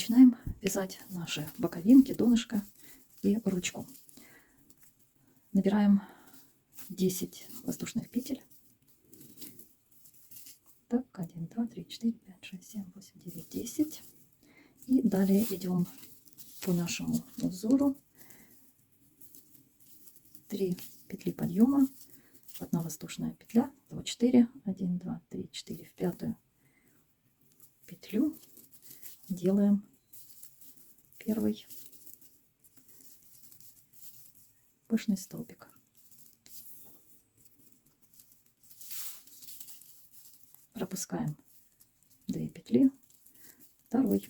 Начинаем вязать наши боковинки, донышко и ручку. Набираем 10 воздушных петель. Так, 1, 2, 3, 4, 5, 6, 7, 8, 9, 10. И далее идем по нашему узору. 3 петли подъема, 1 воздушная петля, 2, 4, 1, 2, 3, 4, в 5-ю петлю делаем первый пышный столбик. Пропускаем 2 петли, второй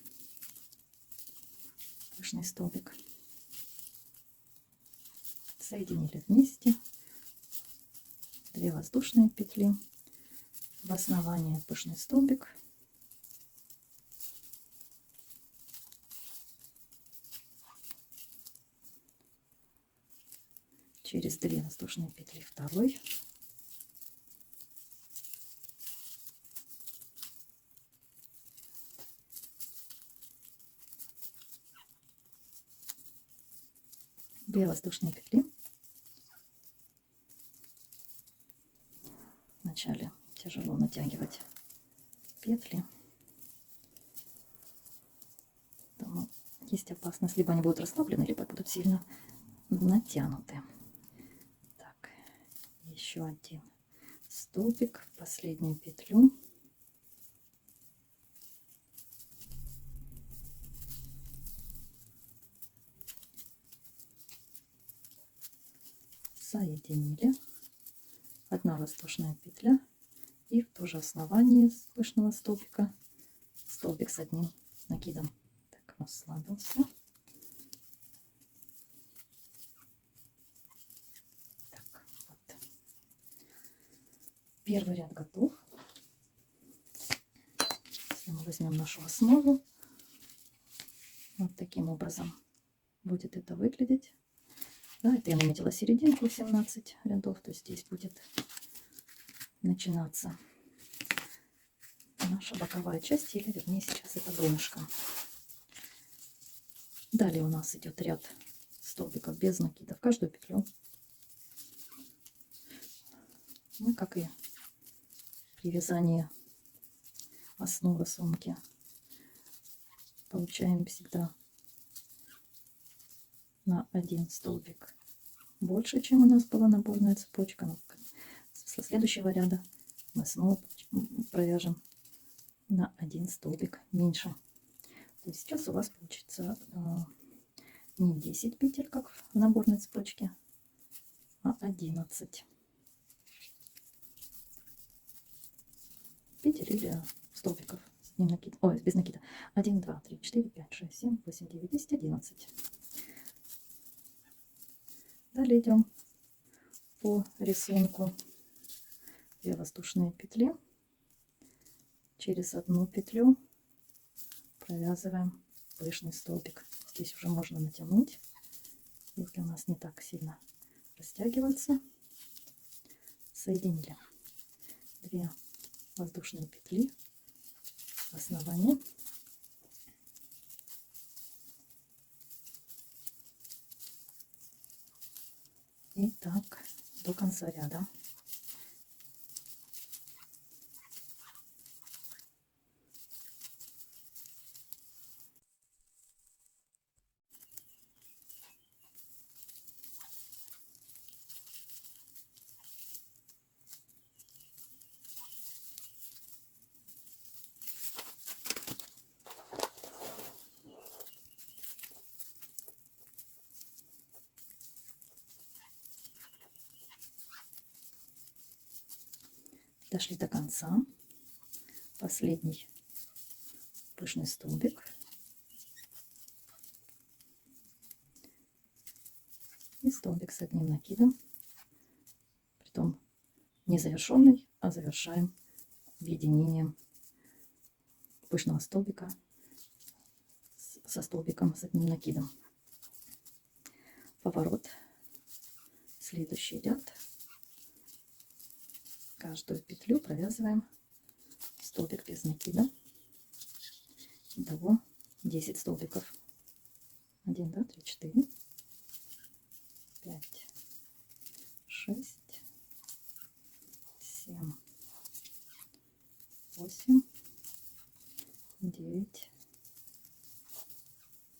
пышный столбик. Соединили вместе 2 воздушные петли, в основании пышный столбик, через 2 воздушные петли второй, две воздушные петли. Вначале тяжело натягивать петли, потому есть опасность, либо они будут расслаблены, либо будут сильно натянуты. Так, еще один столбик в последнюю петлю. Соединили, 1 воздушная петля, и в то же основание пышного столбика столбик с одним накидом. Так, расслабился. Так, вот. Первый ряд готов. Если мы возьмем нашу основу, вот таким образом будет это выглядеть. Да, это я наметила серединку, 17 рядов, то есть здесь будет начинаться наша боковая часть, или вернее сейчас это донышко. Далее у нас идет ряд столбиков без накида в каждую петлю. Мы, как и при вязании основы сумки, получаем всегда на 1 столбик больше, чем у нас была наборная цепочка. Но со следующего ряда мы снова провяжем на 1 столбик меньше. То есть сейчас у вас получится не 10 петель, как в наборной цепочке, а 11 петель или столбиков с одним накидом. Ой, без накида. 1, 2, 3, 4, 5, 6, 7, 8, 9, 10, 11. Далее идем по рисунку. 2 воздушные петли, через 1 петлю провязываем пышный столбик. Здесь уже можно натянуть, если у нас не так сильно растягивается. Соединили 2 воздушные петли в основании. И так до конца ряда. Дошли до конца. Последний пышный столбик. И столбик с одним накидом. Притом не завершенный, а завершаем объединением пышного столбика со столбиком с одним накидом. Поворот. Следующий ряд. Каждую петлю провязываем столбик без накида. Итого 10 столбиков. 1, 2, 3, 4, 5, 6, 7, 8, 9,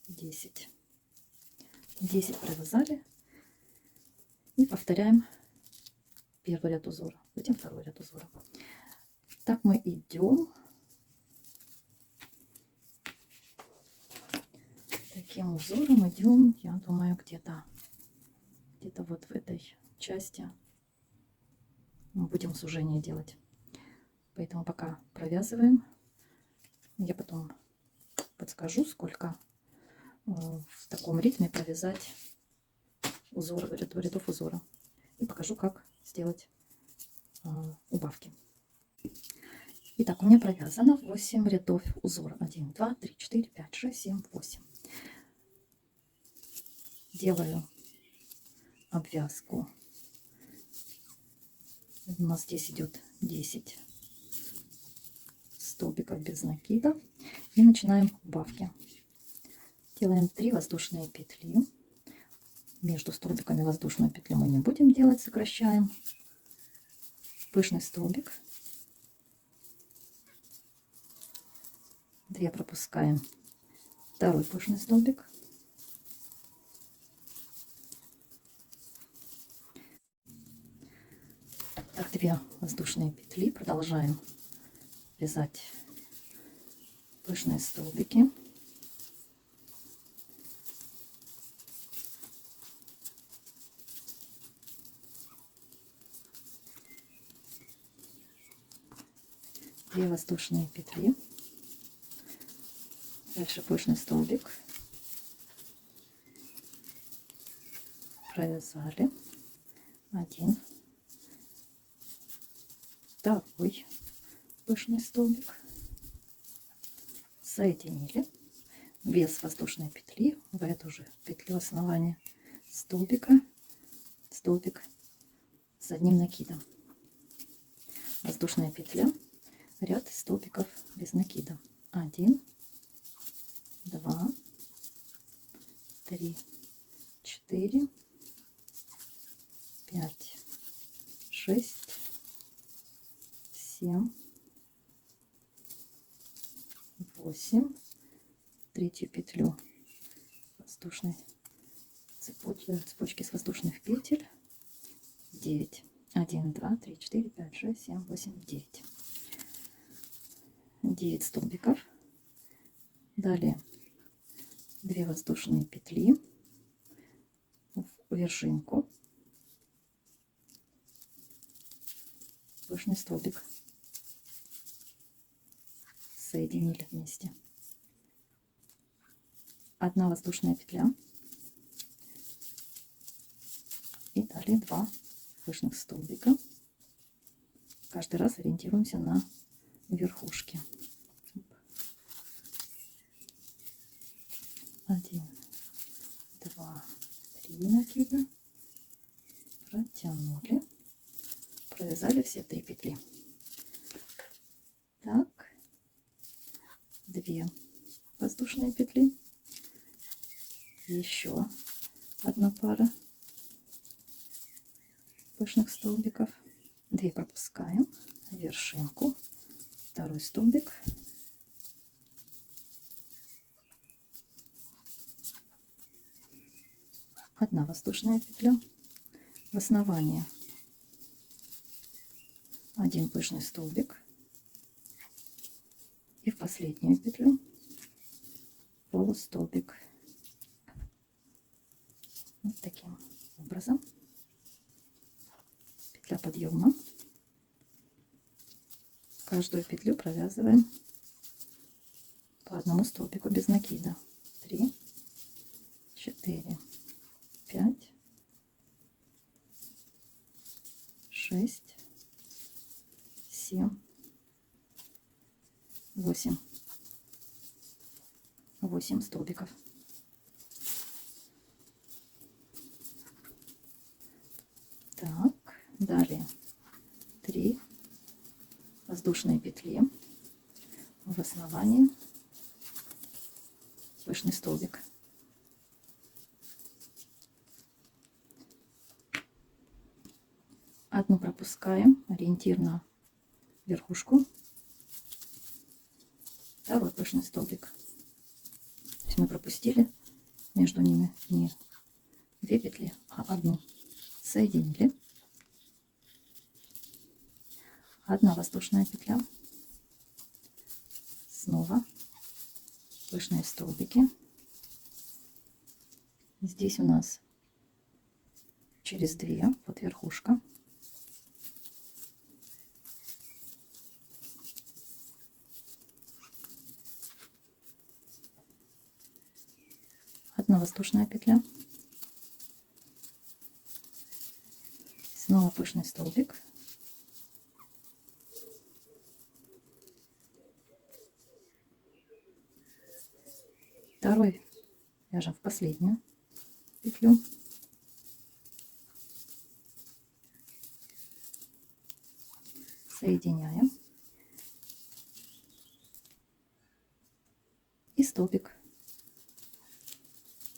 10. 10 провязали и повторяем первый ряд узора, затем второй ряд узора. Так мы идем таким узором, идем, я думаю, где-то вот в этой части мы будем сужение делать. Поэтому пока провязываем, я потом подскажу, сколько в таком ритме провязать узор, рядов узора, и покажу, как сделать убавки. Итак, у меня провязано 8 рядов узора. 1, 2, 3, 4, 5, 6, 7, 8. Делаю обвязку. У нас здесь идет 10 столбиков без накида. И начинаем убавки. Делаем 3 воздушные петли. Между столбиками воздушную петлю мы не будем делать, сокращаем. Пышный столбик. 2 пропускаем. Второй пышный столбик. Так, 2 воздушные петли. Продолжаем вязать пышные столбики. Две воздушные петли. Дальше пышный столбик. Провязали. 1, второй пышный столбик. Соединили без воздушной петли в эту же петлю основания столбика, столбик с одним накидом. Воздушная петля, ряд столбиков без накида. 1, 2, 3, 4, 5, 6, 7, 8. Третью петлю воздушной цепочки с воздушных петель. 9. 1, 2, 3, 4, 5, 6, 7, 8, 9. 9 столбиков. Далее 2 воздушные петли в вершинку, пышный столбик, соединили вместе. 1 воздушная петля и далее 2 пышных столбика. Каждый раз ориентируемся на верхушки. 1, 2, 3 накида, протянули, провязали все 3 петли. Так, 2 воздушные петли, еще 1 пара пышных столбиков, 2 пропускаем, вершинку, второй столбик, одна воздушная петля, в основании 1 пышный столбик и в последнюю петлю полустолбик. Вот таким образом. Петля подъема. Каждую петлю провязываем по одному столбику без накида. 3, 4, 5, 6, 7, 8. 8 столбиков. Так, далее 3 воздушные петли в основании пышный столбик. Одну пропускаем, ориентир на верхушку. Второй пышный столбик. То есть мы пропустили между ними не 2 петли, а одну. Соединили. Одна воздушная петля. Снова пышные столбики. Здесь у нас через 2, вот верхушка. Одна воздушная петля. Снова пышный столбик. Второй вяжем в последнюю петлю. Соединяем. И столбик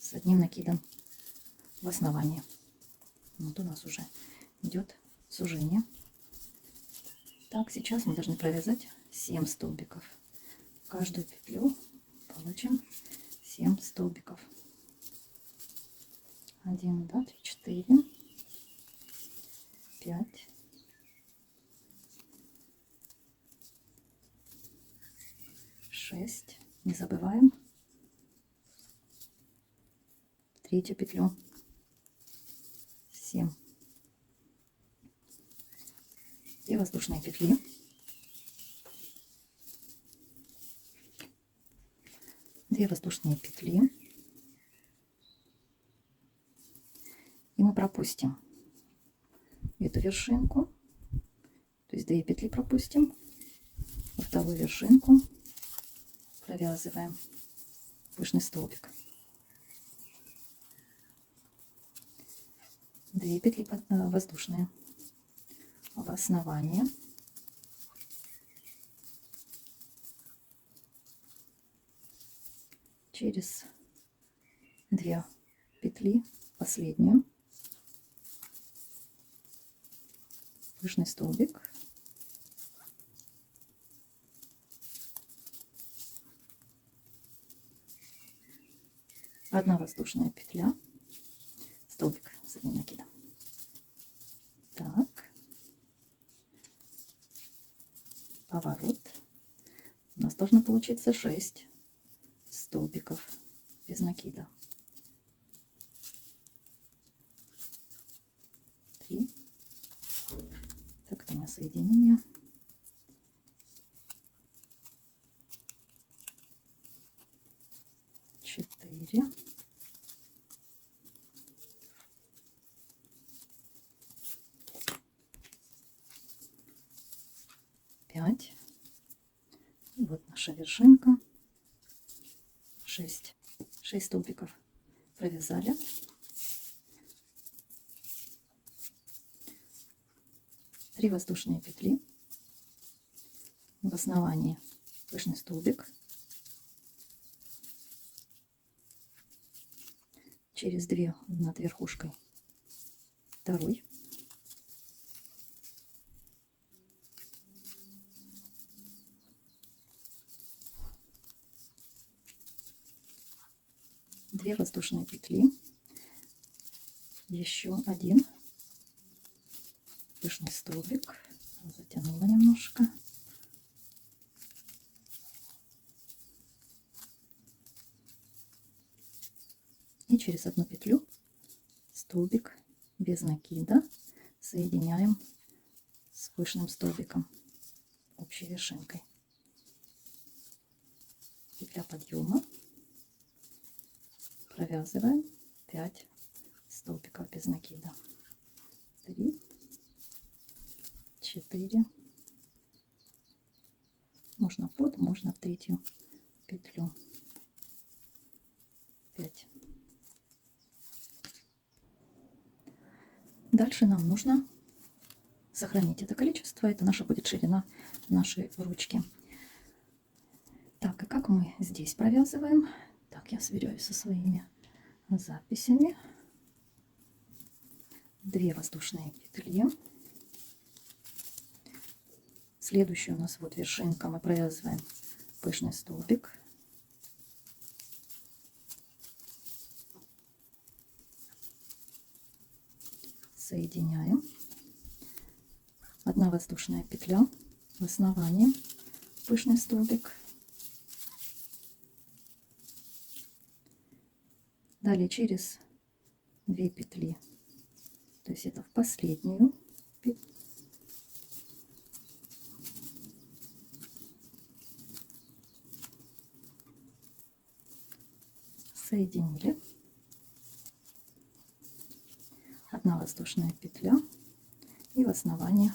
с одним накидом в основании. Вот у нас уже идет сужение. Так, сейчас мы должны провязать 7 столбиков. В каждую петлю получим 7 столбиков. 1, 2, 3, 4, 5, 6. Не забываем третью петлю. 7. 2 воздушные петли. Две воздушные петли. И мы пропустим эту вершинку. То есть 2 петли пропустим. Во вторую вершинку провязываем пышный столбик. 2 петли воздушные в основании. Через 2 петли последнюю пышный столбик. Одна воздушная петля, столбик с одним накидом. Так, поворот. У нас должно получиться 6 столбиков без накида. 3. Так, это у нас соединение. 4. 5. И вот наша вершинка. 6 столбиков провязали. Три воздушные петли. В основании пышный столбик. Через 2 над верхушкой второй. Две воздушные петли, еще один пышный столбик, затянула немножко, и через одну петлю столбик без накида соединяем с пышным столбиком, общей вершинкой. Петля подъема. Провязываем 5 столбиков без накида. 3, 4, можно под, можно в третью петлю. 5. Дальше нам нужно сохранить это количество. Это наша будет ширина нашей ручки. Так, и как мы здесь провязываем? Так, Так, я сверяюсь со своими записями. 2 воздушные петли. Следующий у нас вот вершинка. Мы провязываем пышный столбик. Соединяем. 1 воздушная петля в основании, пышный столбик. Далее через 2 петли, то есть это в последнюю петлю, соединили. 1 воздушная петля и в основании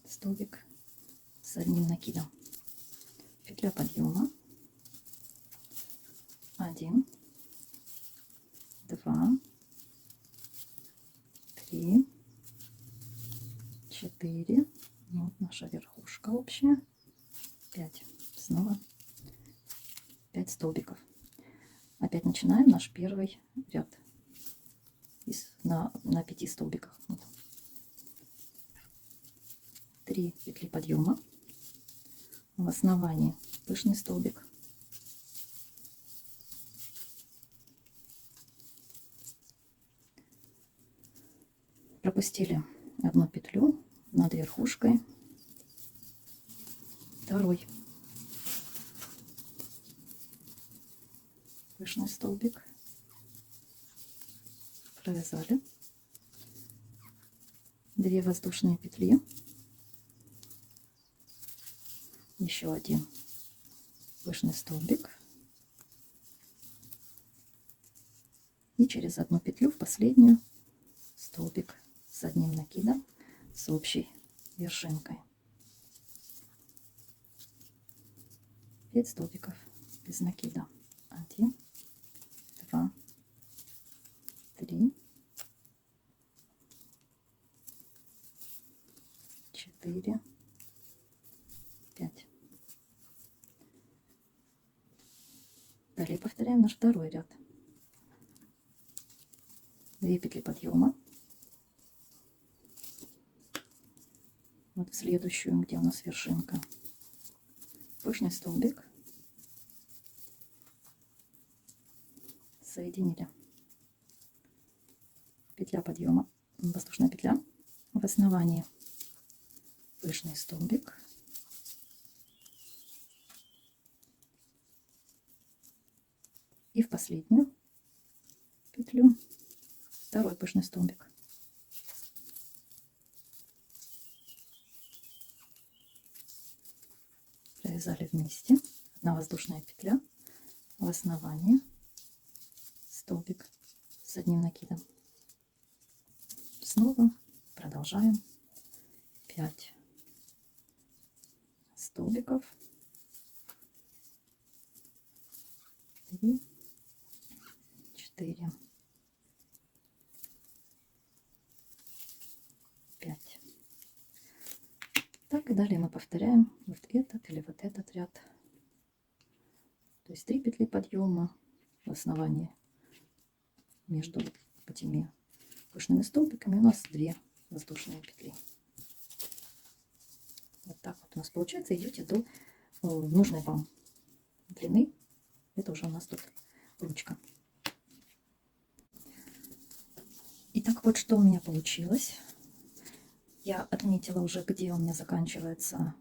столбик с одним накидом. Петля подъема. 1, 2, 3, 4. Вот наша верхушка общая. 5. Снова 5 столбиков. Опять начинаем наш первый ряд на 5 столбиках. Вот. 3 петли подъема. В основании пышный столбик. Пропустили 1 петлю над верхушкой. 2 пышный столбик. Провязали. 2 воздушные петли. Еще 1 пышный столбик. И через 1 петлю в последнюю столбик с одним накидом с общей вершинкой. 5 столбиков без накида. 1, 2, 3, 4, 5. Далее повторяем наш второй ряд. 2 петли подъема. Вот в следующую, где у нас вершинка, пышный столбик. Соединили. Петля подъема, воздушная петля в основании, пышный столбик. И в последнюю петлю 2 пышный столбик. Провязали вместе. 1 воздушная петля в основании, столбик с одним накидом. Снова продолжаем. 5 столбиков. 3, 4, 5. Так, и далее мы повторяем вот этот или вот этот ряд. То есть 3 петли подъема в основании между этими пышными столбиками у нас 2 воздушные петли. Вот так вот у нас получается. Идете до нужной вам длины. Это уже у нас тут ручка. Итак, вот что у меня получилось. Я отметила уже, где у меня заканчивается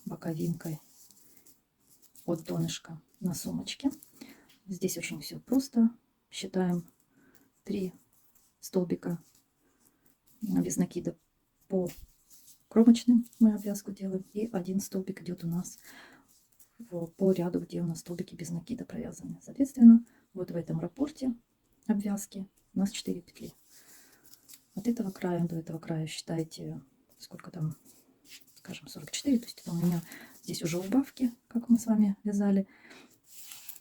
боковинкой от донышка на сумочке. Здесь очень все просто. Считаем 3 столбика без накида по кромочным, мы обвязку делаем, и 1 столбик идет у нас по ряду, где у нас столбики без накида провязаны. Соответственно, вот в этом раппорте обвязки у нас 4 петли. От этого края до этого края считайте, сколько там, скажем, 44. То есть это у меня здесь уже убавки, как мы с вами вязали.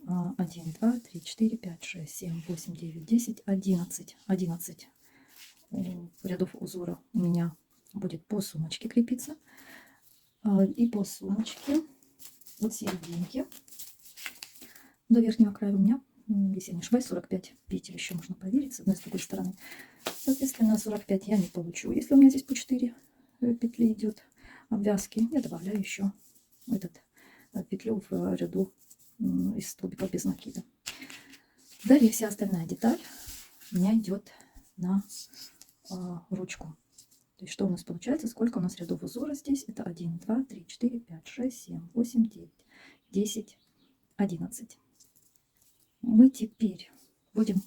1, 2, 3, 4, 5, 6, 7, 8, 9, 10, 11. 11 рядов узора у меня будет по сумочке крепиться. И по сумочке от серединки до верхнего края у меня, если я не ошибаюсь, 45 петель. Еще можно проверить с одной и с другой стороны. Соответственно, 45 я не получу. Если у меня здесь по 4 петли идет обвязки, я добавляю еще этот петлю в ряду из столбиков без накида. Далее вся остальная деталь у меня идет на ручку. То есть что у нас получается? Сколько у нас рядов узора здесь? Это 1, 2, 3, 4, 5, 6, 7, 8, 9, 10, 11. Мы теперь будем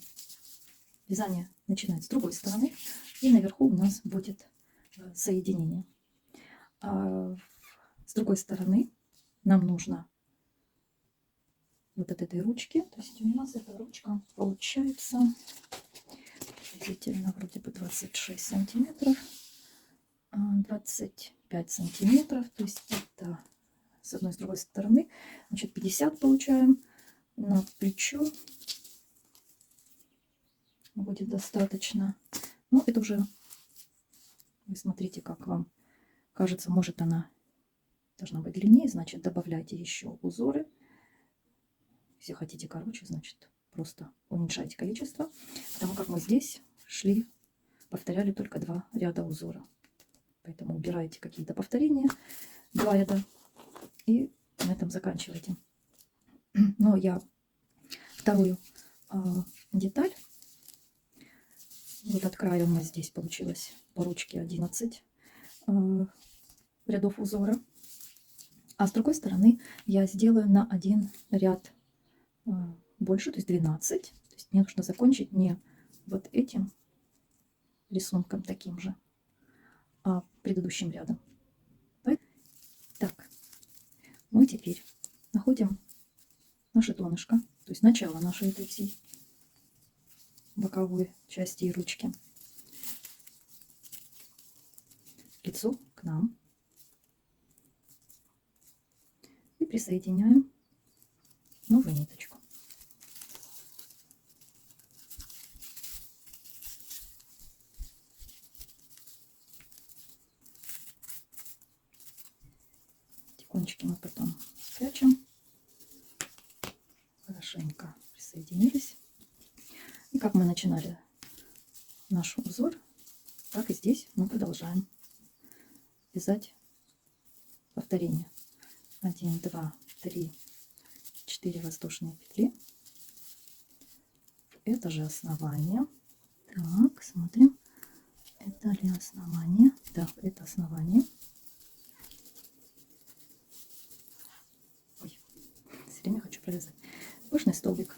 вязание начинать с другой стороны. И наверху у нас будет соединение. С другой стороны нам нужно вот от этой ручки. То есть у нас эта ручка получается приблизительно вроде бы 26 сантиметров. 25 сантиметров, то есть это с одной и с другой стороны, значит 50 получаем на плечо, будет достаточно. Ну это уже вы смотрите, как вам кажется, может она должна быть длиннее, значит добавляйте еще узоры. Если хотите короче, значит просто уменьшайте количество, потому как мы здесь повторяли только 2 ряда узора. Поэтому убираете какие-то повторения, 2 ряда, и на этом заканчиваете. Но я вторую деталь, вот от края у нас здесь получилось по ручке 11 рядов узора. А с другой стороны я сделаю на 1 ряд больше, то есть 12. То есть мне нужно закончить не вот этим рисунком таким же, а предыдущим рядом. Так, мы теперь находим наше донышко, то есть начало нашей этой всей боковой части и ручки. Лицо к нам. И присоединяем новую ниточку. Эти кончики мы потом спрячем. Хорошенько присоединились. И как мы начинали наш узор, так и здесь мы продолжаем вязать повторение. 1, 2, 3, 4 воздушные петли. Это же основание. Так, смотрим. Это ли основание? Да, это основание. Ой, все время хочу провязать. Пышный столбик.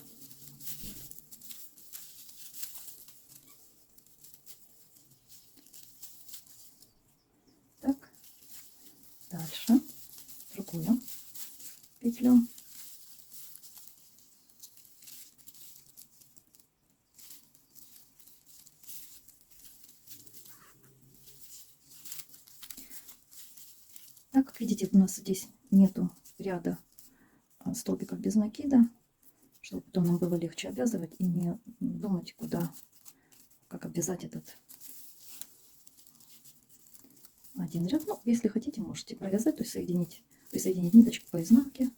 Так, дальше другую петлю. Так, как видите, у нас здесь нету ряда столбиков без накида, чтобы потом нам было легче обвязывать и не думать, как обвязать этот один ряд. Ну, если хотите, можете провязать, то есть присоединить ниточку по изнанке,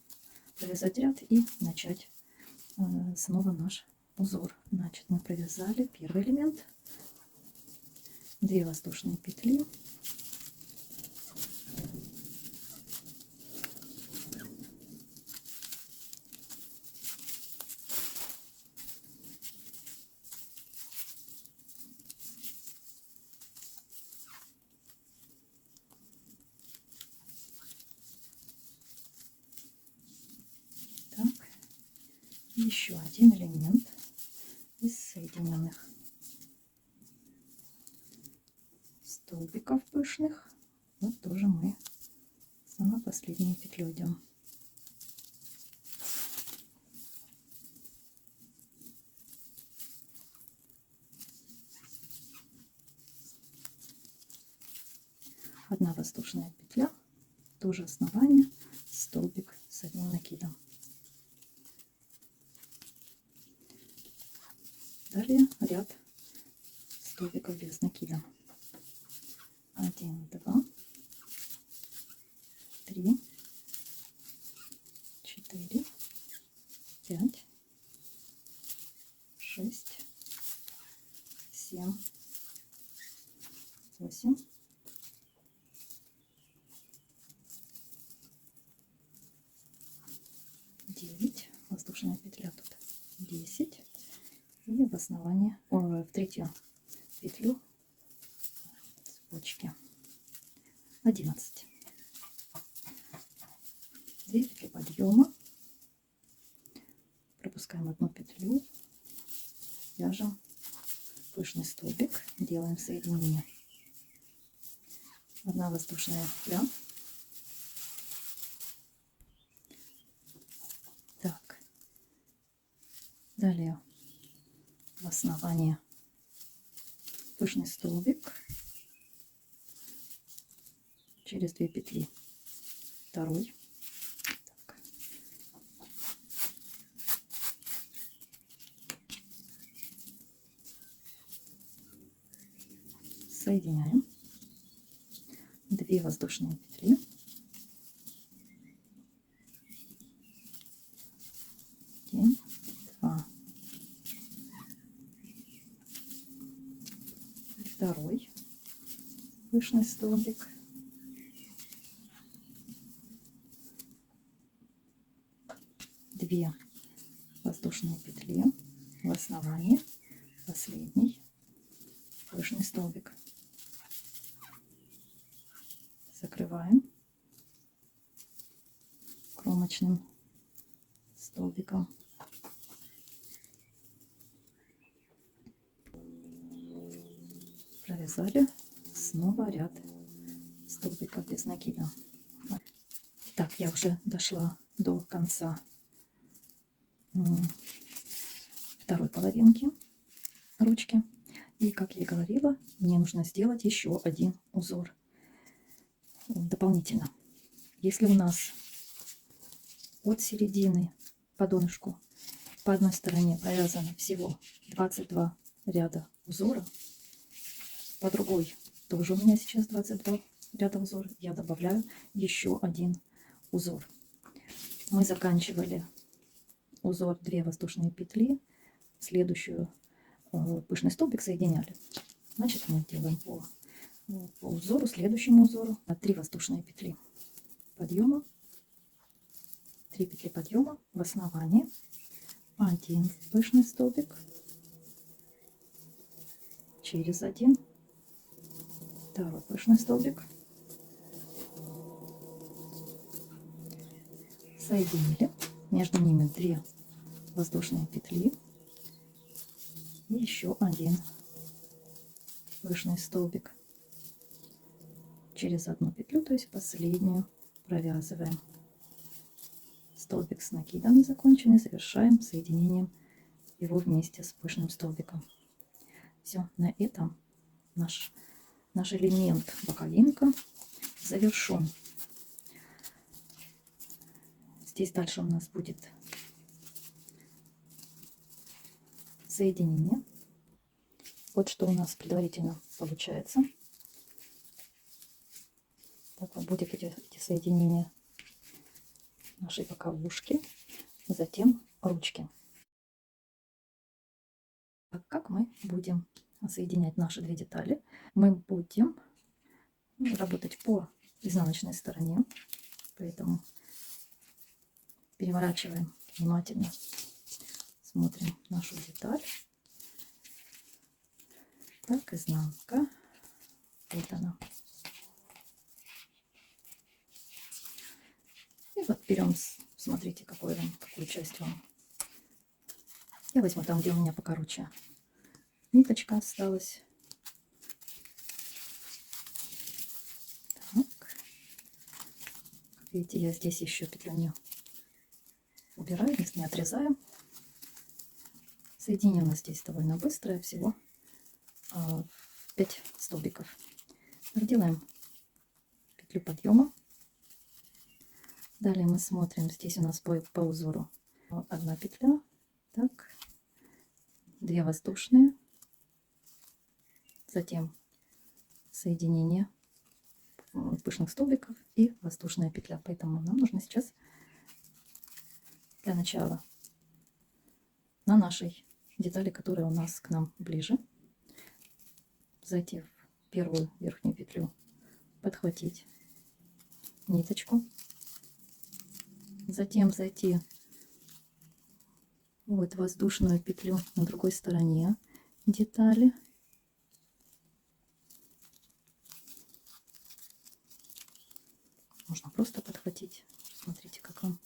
провязать ряд и начать снова наш узор. Значит, мы провязали первый элемент, 2 воздушные петли. Еще один элемент из соединенных столбиков пышных. Вот тоже мы самую последнюю петлю идем. Одна воздушная петля, тоже основание, столбик с одним накидом. Далее ряд столбиков без накида. 1, 2, 8, 9, воздушная петля тут 10, и в основании, в третью петлю цепочки 11. 2 петли подъема, пропускаем одну петлю, вяжем пышный столбик, делаем соединение. 1 воздушная петля. Так, далее в основании пышный столбик через 2 петли, второй. Так. Соединяем 2 воздушные петли, 1, 2, второй пышный столбик, 2 воздушные петли, в основании последний пышный столбик. Закрываем кромочным столбиком. Провязали снова ряд столбиков без накида. Так, я уже дошла до конца второй половинки ручки. И, как я и говорила, мне нужно сделать еще один узор дополнительно. Если у нас от середины по донышку по одной стороне провязано всего 22 ряда узора, по другой тоже у меня сейчас 22 ряда узора, я добавляю еще один узор. Мы заканчивали узор 2 воздушные петли, следующую пышный столбик соединяли. Значит, мы делаем по узору, следующему узору 3 воздушные петли подъема, 3 петли подъема, в основании 1 пышный столбик, через 1 второй пышный столбик, соединили, между ними 2 воздушные петли и еще 1 пышный столбик, через одну петлю, то есть последнюю, провязываем столбик с накидом незаконченный, завершаем соединением его вместе с пышным столбиком. Все, на этом наш элемент боковинка завершен. Здесь дальше у нас будет соединение. Вот что у нас предварительно получается. Так вот будет эти соединения нашей боковушки, затем ручки. Как мы будем соединять наши 2 детали? Мы будем работать по изнаночной стороне, поэтому переворачиваем внимательно, смотрим нашу деталь. Так, изнанка, вот она. И вот берем, смотрите, какую часть вам. Я возьму там, где у меня покороче ниточка осталась. Так. Видите, я здесь еще петлю не убираю, не отрезаю. Соединение у нас здесь довольно быстрое, всего 5 столбиков. Делаем петлю подъема. Далее мы смотрим, здесь у нас по узору 1 петля, так, 2 воздушные, затем соединение пышных столбиков и воздушная петля. Поэтому нам нужно сейчас для начала на нашей детали, которая у нас к нам ближе, зайти в первую верхнюю петлю, подхватить ниточку, затем зайти вот в воздушную петлю на другой стороне детали. Можно просто подхватить. Смотрите, как вам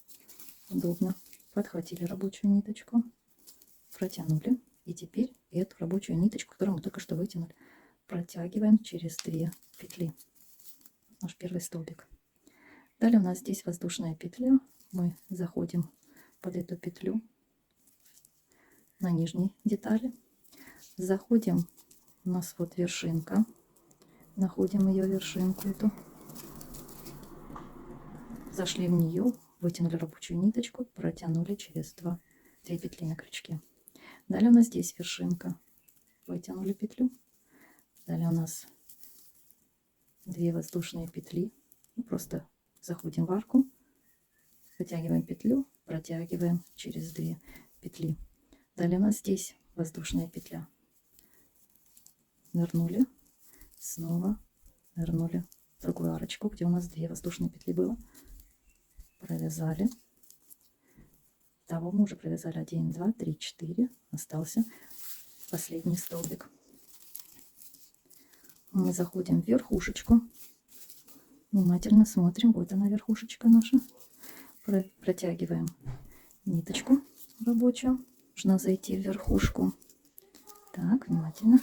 удобно. Подхватили рабочую ниточку, протянули. И теперь эту рабочую ниточку, которую мы только что вытянули, протягиваем через 2 петли. Наш первый столбик. Далее у нас здесь воздушная петля. Мы заходим под эту петлю на нижней детали. Заходим, у нас вот вершинка. Находим ее вершинку эту. Зашли в нее, вытянули рабочую ниточку, протянули через 2 петли на крючке. Далее у нас здесь вершинка. Вытянули петлю. Далее у нас 2 воздушные петли. Просто заходим в арку, вытягиваем петлю, протягиваем через 2 петли. Далее у нас здесь воздушная петля. Нырнули, снова нырнули в другую арочку, где у нас 2 воздушные петли было. Провязали. Того мы уже провязали 1, 2, 3, 4. Остался последний столбик. Мы заходим в верхушечку. Внимательно смотрим. Вот она, верхушечка наша. Протягиваем ниточку рабочую. Нужно зайти в верхушку. Так, внимательно.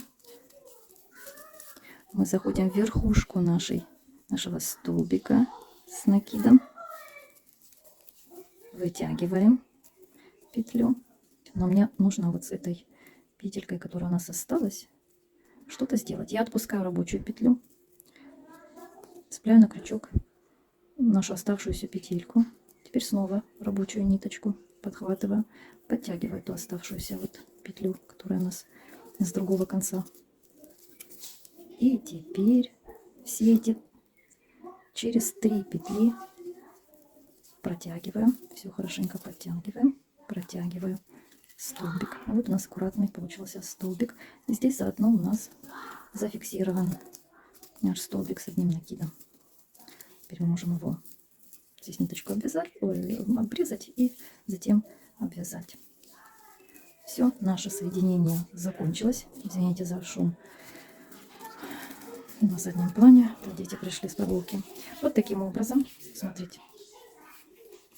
Мы заходим в верхушку нашего столбика с накидом. Вытягиваем петлю. Но мне нужно вот с этой петелькой, которая у нас осталась, что-то сделать. Я отпускаю рабочую петлю, цепляю на крючок нашу оставшуюся петельку. Теперь снова рабочую ниточку подхватываю, подтягиваю эту оставшуюся вот петлю, которая у нас с другого конца. И теперь все эти через 3 петли протягиваю, все хорошенько подтягиваем, протягиваю столбик. Вот у нас аккуратный получился столбик. И здесь заодно у нас зафиксирован наш столбик с одним накидом. Теперь мы можем его здесь ниточку обрезать и затем обвязать. Все, наше соединение закончилось. Извините за шум на заднем плане. Дети пришли с прогулки. Вот таким образом, смотрите.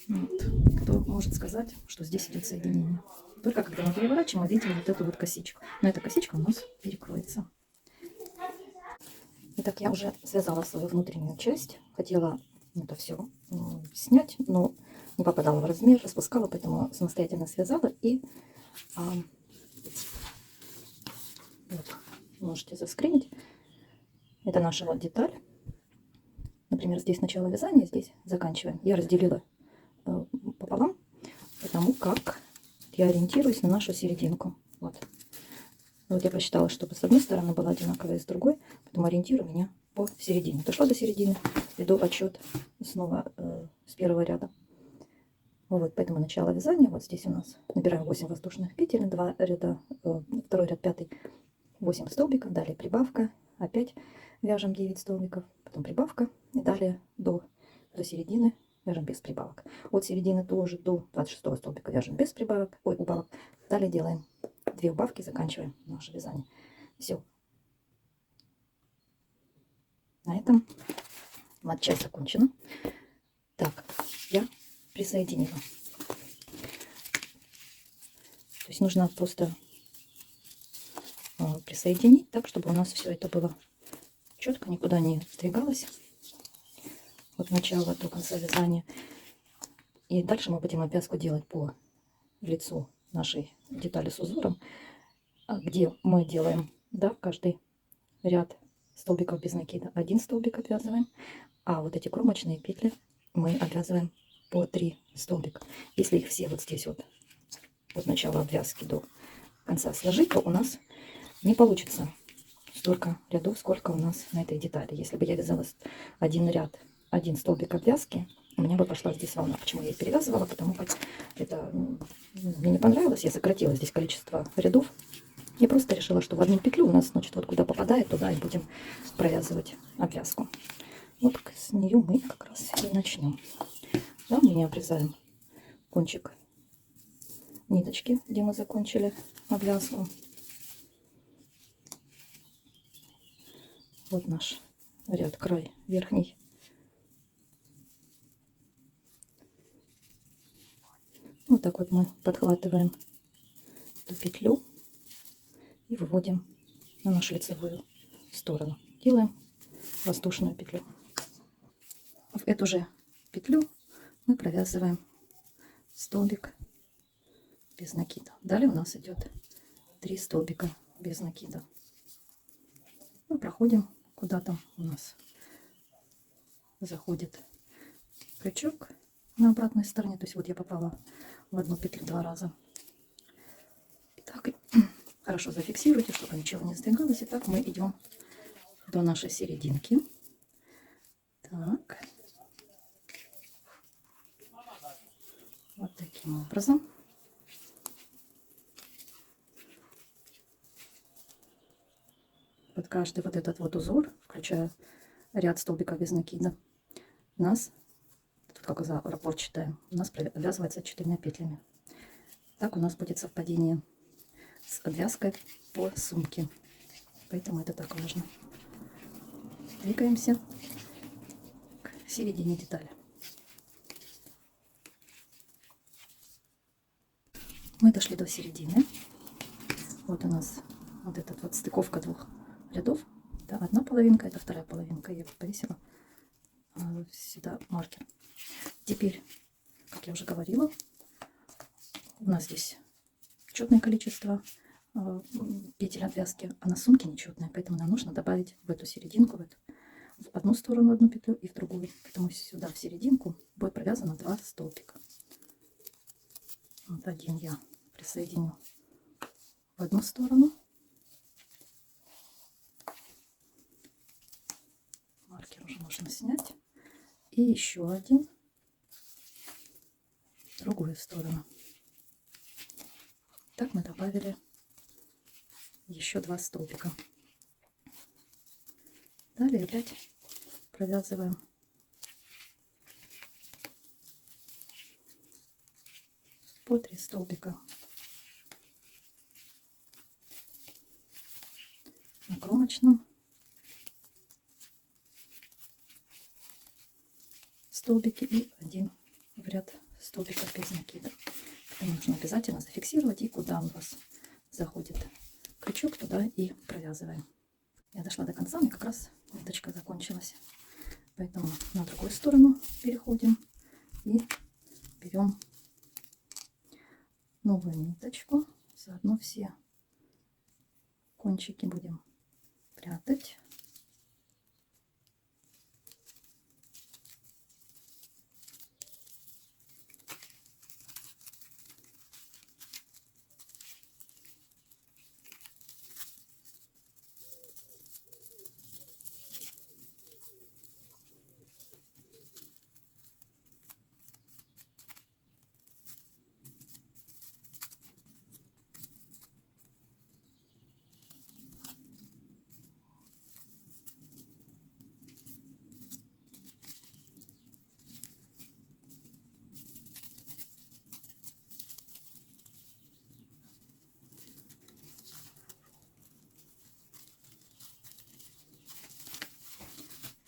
Вот. Кто может сказать, что здесь идет соединение? Только когда мы переворачиваем, мы видим вот эту вот косичку. Но эта косичка у нас перекроется. Итак, я уже связала свою внутреннюю часть. Хотела это все снять, но не попадала в размер, распускала, поэтому самостоятельно связала. И вот, можете заскринить. Это наша вот деталь. Например, здесь начало вязания, здесь заканчиваем. Я разделила пополам, потому как я ориентируюсь на нашу серединку. Вот. Вот я посчитала, чтобы с одной стороны была одинаковая, с другой, поэтому ориентирую меня по середине. Дошла до середины, веду отчет снова с первого ряда. Вот, поэтому начало вязания. Вот здесь у нас набираем 8 воздушных петель, 2 ряда, второй ряд, 5, 8 столбиков, далее прибавка, опять вяжем 9 столбиков, потом прибавка, и далее до середины вяжем без прибавок. От середины тоже до 26 столбика вяжем без прибавок, убавок. Далее делаем 2 убавки, заканчиваем наше вязание. Все. На этом матчасть закончена. Так, я присоединила. То есть нужно просто присоединить так, чтобы у нас все это было четко, никуда не сдвигалось от начала до конца вязания. И дальше мы будем обвязку делать по лицу нашей детали с узором, где мы делаем, да, каждый ряд столбиков без накида 1 столбик обвязываем, а вот эти кромочные петли мы обвязываем по 3 столбика. Если их все вот здесь вот от начала обвязки до конца сложить, то у нас не получится столько рядов, сколько у нас на этой детали. Если бы я вязала 1 ряд, 1 столбик обвязки, у меня бы пошла здесь волна. Почему я их перевязывала? Потому как это мне не понравилось. Я сократила здесь количество рядов Я просто решила, что в одну петлю у нас, значит, вот куда попадает, туда и будем провязывать обвязку. Вот с нее мы как раз и начнем. Да, мы не обрезаем кончик ниточки, где мы закончили обвязку. Вот наш ряд, край верхний. Вот так вот мы подхватываем эту петлю и выводим на нашу лицевую сторону. Делаем воздушную петлю. В эту же петлю мы провязываем столбик без накида. Далее у нас идет 3 столбика без накида. Мы проходим, куда там у нас заходит крючок на обратной стороне. То есть вот я попала в одну петлю 2 раза. Итак, хорошо зафиксируйте, чтобы ничего не сдвигалось. Итак, мы идем до нашей серединки. Так. Вот таким образом. Под каждый вот этот вот узор, включая ряд столбиков без накида, у нас, тут как за раппорт считаем, у нас обвязывается 4 петлями. Так у нас будет совпадение с обвязкой по сумке. Поэтому это так важно. Двигаемся к середине детали. Мы дошли до середины. Вот у нас вот этот вот стыковка 2 рядов. Это одна половинка, это вторая половинка. Я повесила сюда маркер. Теперь, как я уже говорила, у нас здесь четное количество петель обвязки, а на сумке нечетное, поэтому нам нужно добавить в эту серединку, в одну сторону одну петлю и в другую. Поэтому сюда в серединку будет провязано 2 столбика. Вот один я присоединю в одну сторону. Маркер уже можно снять. И еще один в другую сторону. Так мы добавили еще 2 столбика. Далее опять провязываем по 3 столбика на кромочном столбике и один в ряд столбиков без накида. Это нужно обязательно зафиксировать, и куда у вас заходит крючок, туда и провязываем. Я дошла до конца, у меня как раз ниточка закончилась, поэтому на другую сторону переходим и берем новую ниточку. Заодно все кончики будем прятать.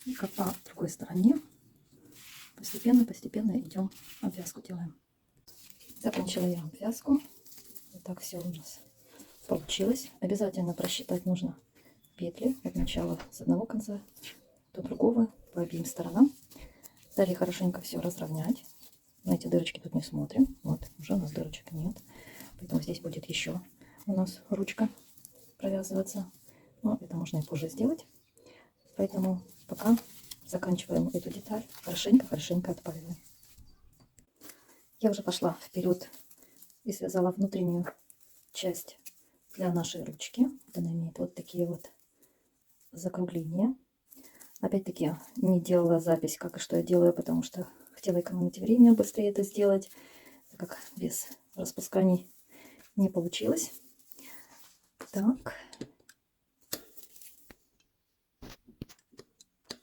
И как по другой стороне постепенно идем, обвязку делаем. Закончила я обвязку. Вот так все у нас получилось. Обязательно просчитать нужно петли от начала с одного конца до другого по обеим сторонам. Далее хорошенько все разровнять. На эти дырочки тут не смотрим. Вот, уже у нас дырочек нет. Поэтому здесь будет еще у нас ручка провязываться. Но это можно и позже сделать. Поэтому пока заканчиваем эту деталь. Хорошенько отпаиваем. Я уже пошла вперед и связала внутреннюю часть для нашей ручки. Она имеет вот такие вот закругления. Опять-таки не делала запись, как и что я делаю, потому что хотела экономить время, быстрее это сделать, так как без распусканий не получилось. Так.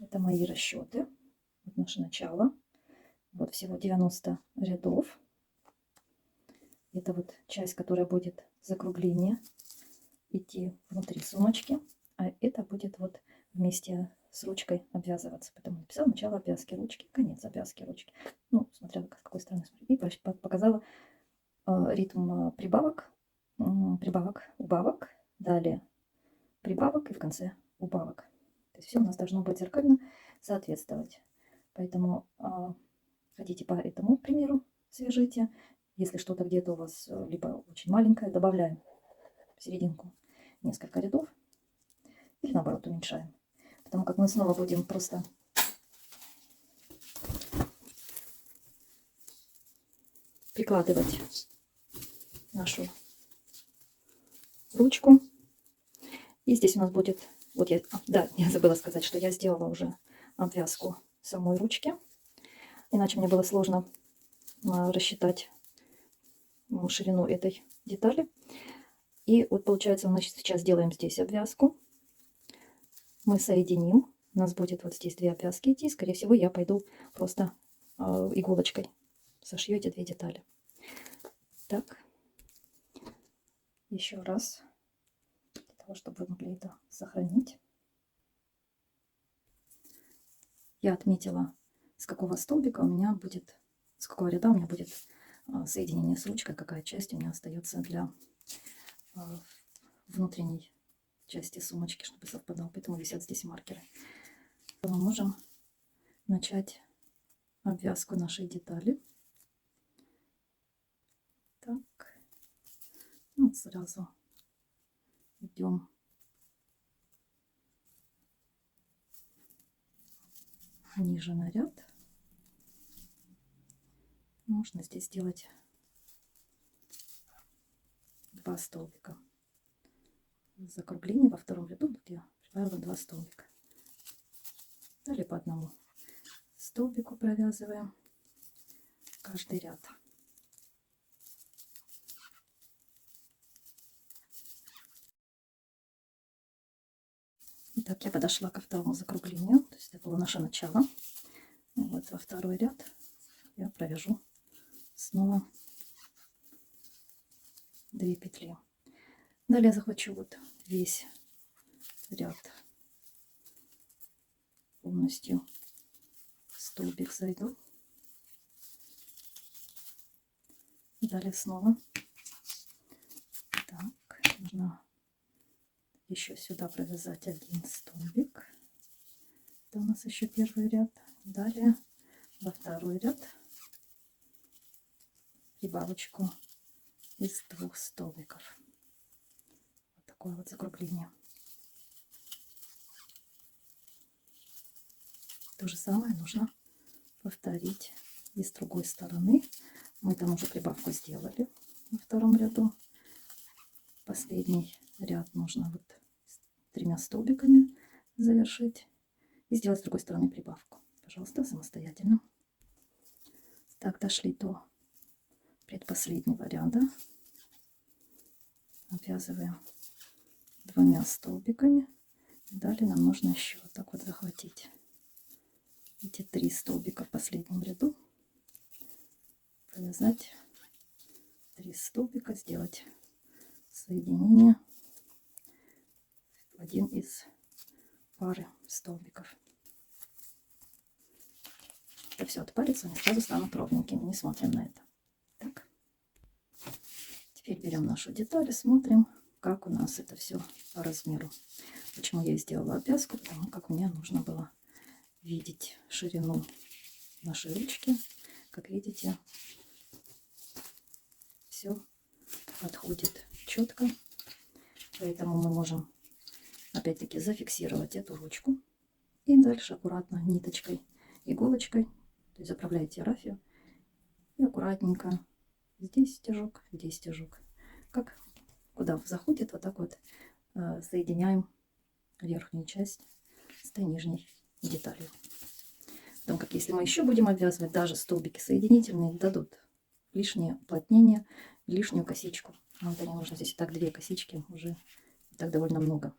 Это мои расчеты. Вот наше начало. Вот всего 90 рядов. Это вот часть, которая будет закругление идти внутри сумочки. А это будет вот вместе с ручкой обвязываться. Поэтому написала начало обвязки ручки, конец обвязки ручки. Ну, смотря с какой стороны смотреть. И показала ритм прибавок, убавок, далее прибавок и в конце убавок. То есть все у нас должно быть зеркально соответствовать. Поэтому хотите по этому примеру свяжите. Если что-то где-то у вас либо очень маленькое, добавляем в серединку несколько рядов или наоборот уменьшаем. Потому как мы снова будем просто прикладывать нашу ручку. И здесь у нас будет, вот я забыла сказать, что я сделала уже обвязку самой ручки. Иначе мне было сложно рассчитать ширину этой детали. И вот получается, мы сейчас делаем здесь обвязку. Мы соединим. У нас будет вот здесь 2 обвязки идти. Скорее всего, я пойду просто иголочкой сошью эти 2 детали. Так. Еще раз. Для того, чтобы вы могли это сохранить. Я отметила, с какого столбика у меня будет, с какого ряда у меня будет соединение с ручкой, какая часть у меня остается для внутренней части сумочки, чтобы совпадал. Поэтому висят здесь маркеры. Мы можем начать обвязку нашей детали. Так. Вот сразу идем ниже на ряд. Можно здесь сделать 2 столбика. Закругление во втором ряду тут я прибавила 2 столбика. Далее по одному столбику провязываем каждый ряд. Итак, я подошла ко второму закруглению, то есть это было наше начало. И вот во второй ряд я провяжу снова 2 петли. Далее я захвачу вот весь ряд полностью, столбик зайду. Далее снова. Так, нужно еще сюда провязать 1 столбик. Это у нас еще первый ряд. Далее во второй ряд прибавочку из 2 столбиков. Вот такое вот закругление. То же самое нужно повторить и с другой стороны. Мы там уже прибавку сделали во втором ряду. Последний ряд нужно вот 3 столбиками завершить и сделать с другой стороны прибавку. Пожалуйста, самостоятельно. Так, дошли до предпоследнего ряда. Обвязываем 2 столбиками. Далее нам нужно еще вот так вот захватить эти 3 столбика в последнем ряду, провязать 3 столбика, сделать соединение в один из пары столбиков. Это все отпалится, они сразу станут ровненькими. Не смотрим на это. Так. Теперь берем нашу деталь и смотрим, как у нас это все по размеру. Почему я сделала обвязку? Потому как мне нужно было видеть ширину нашей ручки. Как видите, все подходит четко. Поэтому мы можем опять-таки зафиксировать эту ручку. И дальше аккуратно ниточкой, иголочкой, то есть заправляете рафию и аккуратненько здесь стежок, здесь стежок. Как куда заходит, вот так вот соединяем верхнюю часть с той нижней деталью. Потому как если мы еще будем обвязывать, даже столбики соединительные дадут лишнее уплотнение, лишнюю косичку. Нам это не нужно. Здесь и так 2 косички уже Так довольно много.